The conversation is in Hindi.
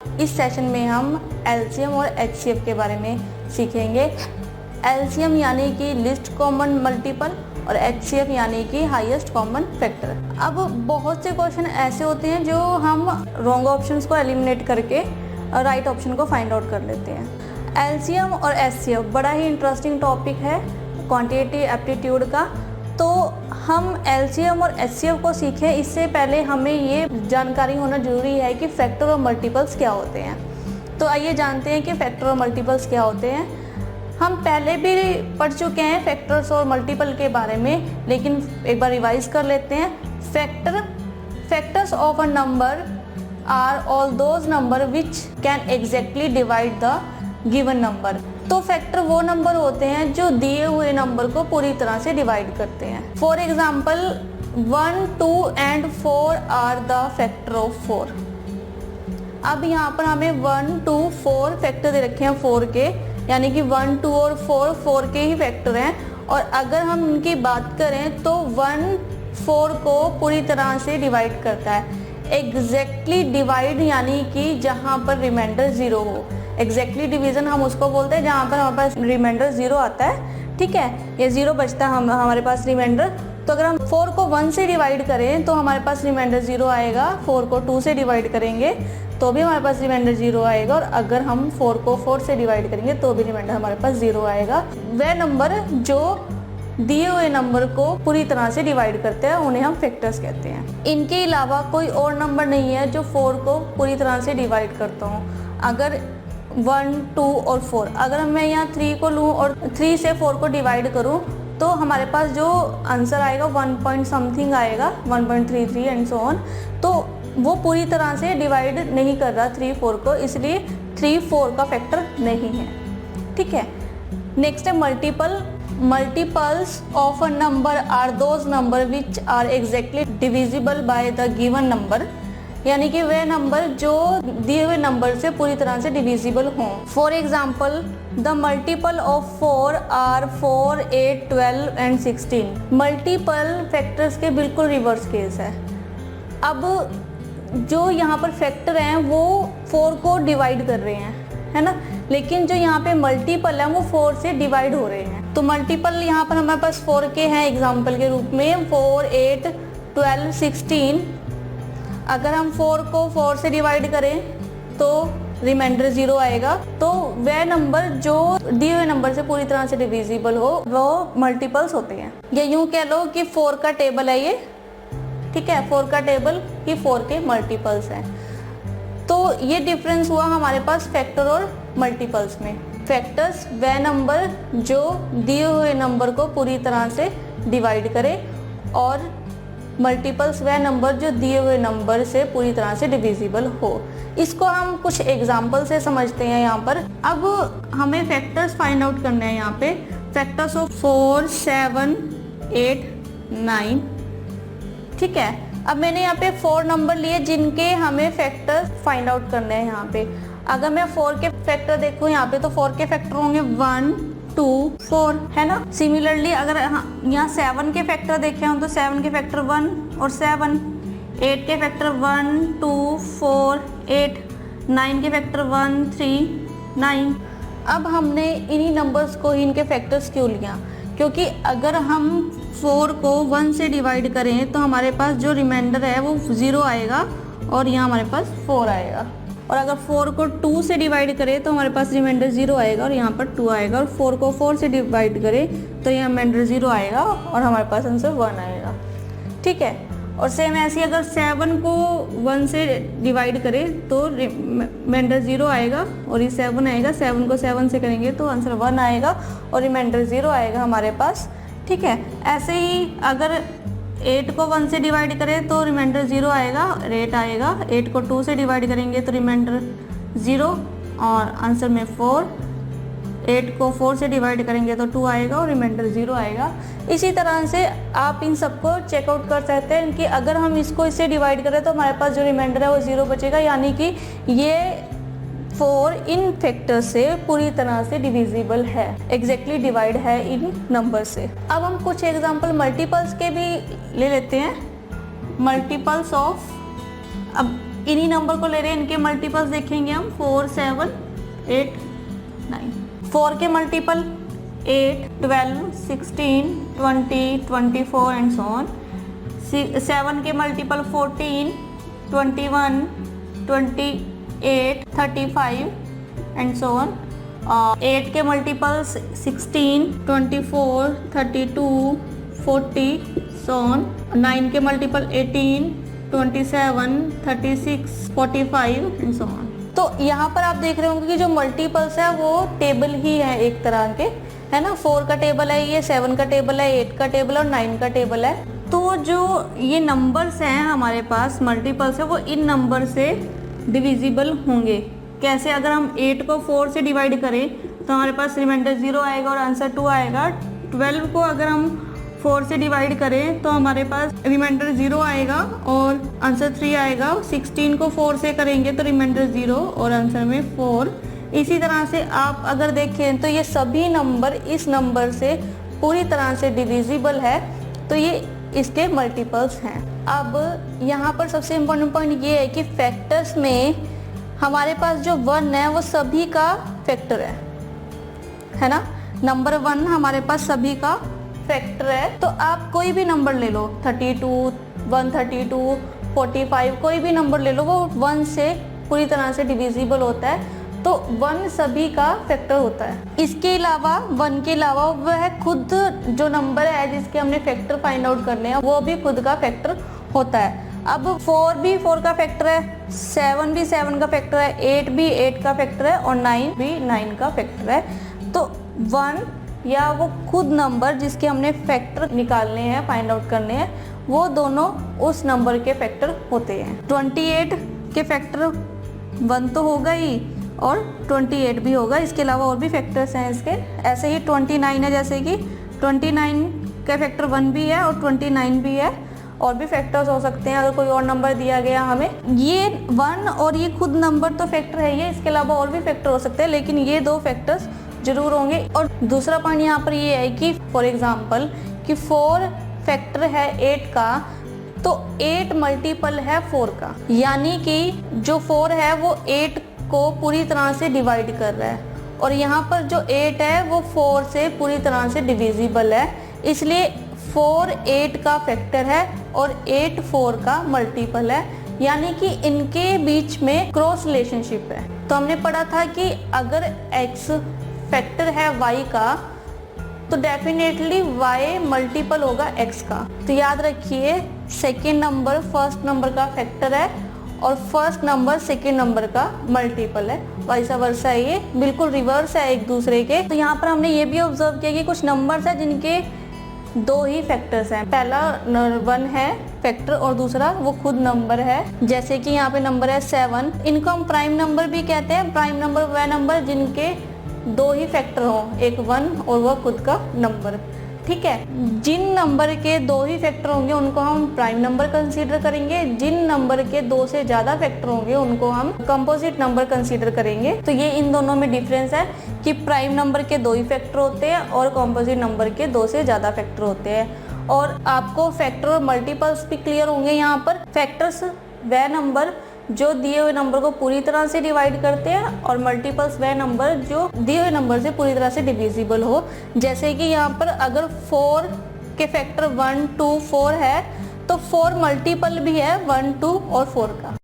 इस सेशन में हम एलसीएम और एचसीएफ के बारे में सीखेंगे। एलसीएम यानी कि लिस्ट कॉमन मल्टीपल और एचसीएफ यानी कि हाईएस्ट कॉमन फैक्टर। अब बहुत से क्वेश्चन ऐसे होते हैं जो हम रॉन्ग ऑप्शंस को एलिमिनेट करके राइट ऑप्शन को फाइंड आउट कर लेते हैं। एलसीएम और एचसीएफ बड़ा ही इंटरेस्टिंग टॉपिक है क्वांटिटेटिव एप्टीट्यूड का। तो हम एलसीएम और एचसीएफ को सीखें इससे पहले हमें ये जानकारी होना जरूरी है कि फैक्टर और मल्टीपल्स क्या होते हैं। तो आइए जानते हैं कि फैक्टर और मल्टीपल्स क्या होते हैं। हम पहले भी पढ़ चुके हैं फैक्टर्स और मल्टीपल के बारे में, लेकिन एक बार रिवाइज कर लेते हैं। Factors of a number are all those number which can exactly divide the given number. तो फैक्टर वो नंबर होते हैं जो दिए हुए नंबर को पूरी तरह से डिवाइड करते हैं। For example 1, 2 and 4 are the factor of 4। अब यहाँ पर हमें 1, 2, 4 फैक्टर दे रखे हैं 4 के, यानी कि 1, 2 और 4 के ही फैक्टर हैं। और अगर हम इनकी बात करें तो 1 4 को पूरी तरह से डिवाइड करता है। एग्जैक्टली डिवाइड यानी कि जहाँ पर रिमाइंडर 0 हो। एग्जैक्टली डिवीजन हम उसको बोलते हैं जहाँ पर हमारे पास रिमाइंडर 0 आता है, ठीक है, ये 0 बचता है हमारे पास रिमाइंडर। तो अगर हम 4 को 1 से डिवाइड करें तो हमारे पास रिमाइंडर 0 आएगा। 4 को 2 से डिवाइड करेंगे तो भी हमारे पास रिमाइंडर 0 आएगा। और अगर हम 4 को 4 से डिवाइड करेंगे तो भी रिमाइंडर हमारे पास 0 आएगा। वह नंबर जो दिए हुए नंबर को पूरी तरह से डिवाइड करते हैं उन्हें हम फैक्टर्स कहते हैं। इनके अलावा कोई और नंबर नहीं है जो 4 को पूरी तरह से डिवाइड करता हूँ। अगर 1, 2 और 4, अगर मैं यहाँ 3 को लूँ और 3 से 4 को डिवाइड करूँ तो हमारे पास जो आंसर आएगा 1 पॉइंट समथिंग आएगा, 1.33 एंड सो ऑन। तो वो पूरी तरह से डिवाइड नहीं कर रहा 3, 4 को, इसलिए 3, 4 का फैक्टर नहीं है, ठीक है। नेक्स्ट है multiple. Multiples of a number are those number which are exactly divisible by the given number, यानी कि वे नंबर जो दिए हुए नंबर से पूरी तरह से डिविजिबल हों। For example the multiple of 4 आर 4, 8, 12 एंड 16। मल्टीपल फैक्टर्स के बिल्कुल रिवर्स केस है। अब जो यहाँ पर फैक्टर हैं वो 4 को डिवाइड कर रहे हैं, है ना, लेकिन जो यहाँ पे मल्टीपल है वो 4 से डिवाइड हो रहे हैं। तो मल्टीपल यहाँ पर हमारे पास 4 के हैं एग्जाम्पल के रूप में 4, 8, 12, 16। अगर हम 4 को 4 से डिवाइड करें तो रिमाइंडर 0 आएगा। तो वह नंबर जो दिए हुए नंबर से पूरी तरह से डिविजिबल हो वो मल्टीपल्स होते हैं। या यूँ कह लो कि 4 का टेबल है ये, ठीक है, 4 का टेबल ही 4 के मल्टीपल्स हैं। तो ये डिफरेंस हुआ हमारे पास फैक्टर और मल्टीपल्स में। फैक्टर्स वह नंबर जो दिए हुए नंबर को पूरी तरह से डिवाइड करे और मल्टीपल्स वह नंबर जो दिए हुए नंबर से पूरी तरह से डिविजिबल हो। इसको हम कुछ एग्जाम्पल से समझते हैं यहाँ पर। अब हमें फैक्टर्स फाइंड आउट करने हैं यहाँ पे। फैक्टर्स ऑफ 4, 7, 8, 9, ठीक है। अब मैंने यहाँ पे 4 नंबर लिए जिनके हमें फैक्टर फाइंड आउट करने हैं यहाँ पे। अगर मैं 4 के फैक्टर देखूँ यहाँ पे तो 4 के फैक्टर होंगे 1, 2, 4, है ना। सिमिलरली अगर यहाँ 7 के फैक्टर देखें हम तो 7 के फैक्टर 1 और 7, 8 के फैक्टर 1, 2, 4, 8, 9 के फैक्टर 1, 3, 9। अब हमने इन्हीं नंबर्स को ही इनके फैक्टर्स क्यों लिया, क्योंकि अगर हम 4 को 1 से डिवाइड करें तो हमारे पास जो रिमाइंडर है वो 0 आएगा और यहाँ हमारे पास 4 आएगा। और अगर 4 को 2 से डिवाइड करें तो हमारे पास रिमाइंडर 0 आएगा और यहाँ पर 2 आएगा। और 4 को 4 से डिवाइड करें तो यहाँ रिमाइंडर 0 आएगा और हमारे पास आंसर 1 आएगा, ठीक है। और सेम ऐसे अगर 7 को 1 से डिवाइड करें तो रिमाइंडर 0 आएगा और ये 7 आएगा। 7 को 7 से करेंगे तो आंसर 1 आएगा और रिमाइंडर 0 आएगा हमारे पास, ठीक है। ऐसे ही अगर 8 को 1 से डिवाइड करें तो रिमाइंडर 0 आएगा और 8 आएगा। 8 को 2 से डिवाइड करेंगे तो रिमाइंडर 0 और आंसर में 4। 8 को 4 से डिवाइड करेंगे तो 2 आएगा और रिमाइंडर 0 आएगा। इसी तरह से आप इन सबको चेकआउट कर सकते हैं कि अगर हम इसको इससे डिवाइड करें तो हमारे पास जो रिमाइंडर है वो 0 बचेगा, यानी कि ये 4 इन फैक्टर से पूरी तरह से डिविजिबल है, एग्जैक्टली डिवाइड है इन नंबर से। अब हम कुछ एग्जांपल मल्टीपल्स के भी ले लेते हैं। मल्टीपल्स ऑफ, अब इन्हीं नंबर को ले रहे हैं, इनके मल्टीपल्स देखेंगे हम 4, 7, 8, 9। 4 के मल्टीपल 8, 12, 16, 20, 24 एंड सो ऑन। 7 के मल्टीपल 14, 21, 28, 35 एंड सो ऑन। 8 के मल्टीपल्स 16, 24, 32, 40 सो ऑन। 9 के मल्टीपल 18, 27, 36, 45 एंड सो ऑन। तो यहाँ पर आप देख रहे होंगे कि जो मल्टीपल्स है वो टेबल ही है एक तरह के, है ना। 4 का टेबल है, ये 7 का टेबल है, 8 का टेबल और 9 का टेबल है। तो जो ये नंबर्स हैं हमारे पास मल्टीपल्स है वो इन नंबर से डिविजिबल होंगे। कैसे? अगर हम 8 को 4 से डिवाइड करें तो हमारे पास रिमाइंडर 0 आएगा और आंसर 2 आएगा। 12 को अगर हम 4 से डिवाइड करें तो हमारे पास रिमाइंडर 0 आएगा और आंसर 3 आएगा। 16 को 4 से करेंगे तो रिमाइंडर 0 और आंसर में 4। इसी तरह से आप अगर देखें तो ये सभी नंबर इस नंबर से पूरी तरह से डिविजिबल है, तो ये इसके मल्टीपल्स हैं। अब यहाँ पर सबसे इम्पोर्टेंट पॉइंट ये है कि फैक्टर्स में हमारे पास जो 1 है वो सभी का फैक्टर है ना। नंबर 1 हमारे पास सभी का फैक्टर है। तो आप कोई भी नंबर ले लो, 32, 132, 45, कोई भी नंबर ले लो, वो 1 से पूरी तरह से डिविजिबल होता है। तो 1 सभी का फैक्टर होता है। इसके अलावा 1 के अलावा वह खुद जो नंबर है जिसके हमने फैक्टर फाइंड आउट करने हैं वो भी खुद का फैक्टर होता है। अब 4 भी 4 का फैक्टर है, 7 भी 7 का फैक्टर है, 8 भी 8 का फैक्टर है और 9 भी 9 का फैक्टर है। तो 1 या वो खुद नंबर जिसके हमने फैक्टर निकालने हैं, फाइंड आउट करने हैं, वो दोनों उस नंबर के फैक्टर होते हैं। 28 के फैक्टर 1 तो होगा ही और 28 भी होगा। इसके अलावा और भी फैक्टर्स हैं इसके। ऐसे ही 29 है, जैसे कि 29 का फैक्टर 1 भी है और 29 भी है। और भी फैक्टर्स हो सकते हैं अगर कोई और नंबर दिया गया हमें। ये 1 और ये खुद नंबर तो फैक्टर है ये, इसके अलावा और भी फैक्टर हो सकते हैं, लेकिन ये 2 फैक्टर्स जरूर होंगे। और दूसरा पॉइंट यहाँ पर ये है कि फॉर एग्जांपल कि 4 फैक्टर है 8 का, तो 8 मल्टीपल है 4 का, यानी कि जो 4 है वो 8 को पूरी तरह से डिवाइड कर रहा है। और यहाँ पर जो 8 है वो 4 से पूरी तरह से डिविजिबल है, इसलिए 4 8 का फैक्टर है और 8 4 का मल्टीपल है, यानी कि इनके बीच में क्रॉस रिलेशनशिप है। तो हमने पढ़ा था कि अगर x फैक्टर है y का तो डेफिनेटली y मल्टीपल होगा x का। तो याद रखिए सेकेंड नंबर फर्स्ट नंबर का फैक्टर है और फर्स्ट नंबर सेकेंड नंबर का मल्टीपल है, वैसा वर्षा ये बिल्कुल रिवर्स है एक दूसरे के। तो यहाँ पर हमने ये भी ऑब्जर्व किया कि कुछ नंबर्स है जिनके 2 ही फैक्टर्स हैं। पहला 1 है फैक्टर और दूसरा वो खुद नंबर है, जैसे कि यहाँ पे नंबर है 7। इनको हम प्राइम नंबर भी कहते हैं। प्राइम नंबर वह नंबर जिनके 2 ही फैक्टर हो, एक 1 और वह खुद का नंबर, ठीक है। जिन नंबर के 2 ही फैक्टर होंगे उनको हम प्राइम नंबर कंसीडर करेंगे, जिन नंबर के 2 से ज़्यादा फैक्टर होंगे उनको हम कंपोजिट नंबर कंसीडर करेंगे। तो ये इन दोनों में डिफरेंस है कि प्राइम नंबर के 2 ही फैक्टर होते हैं और कंपोजिट नंबर के 2 से ज़्यादा फैक्टर होते हैं। और आपको फैक्टर और मल्टीपल्स भी क्लियर होंगे। यहाँ पर फैक्टर्स वह नंबर जो दिए हुए नंबर को पूरी तरह से डिवाइड करते हैं और मल्टीपल्स वह नंबर जो दिए हुए नंबर से पूरी तरह से डिविजिबल हो। जैसे कि यहाँ पर अगर 4 के फैक्टर 1 2 4 है तो 4 मल्टीपल भी है 1 2 और 4 का।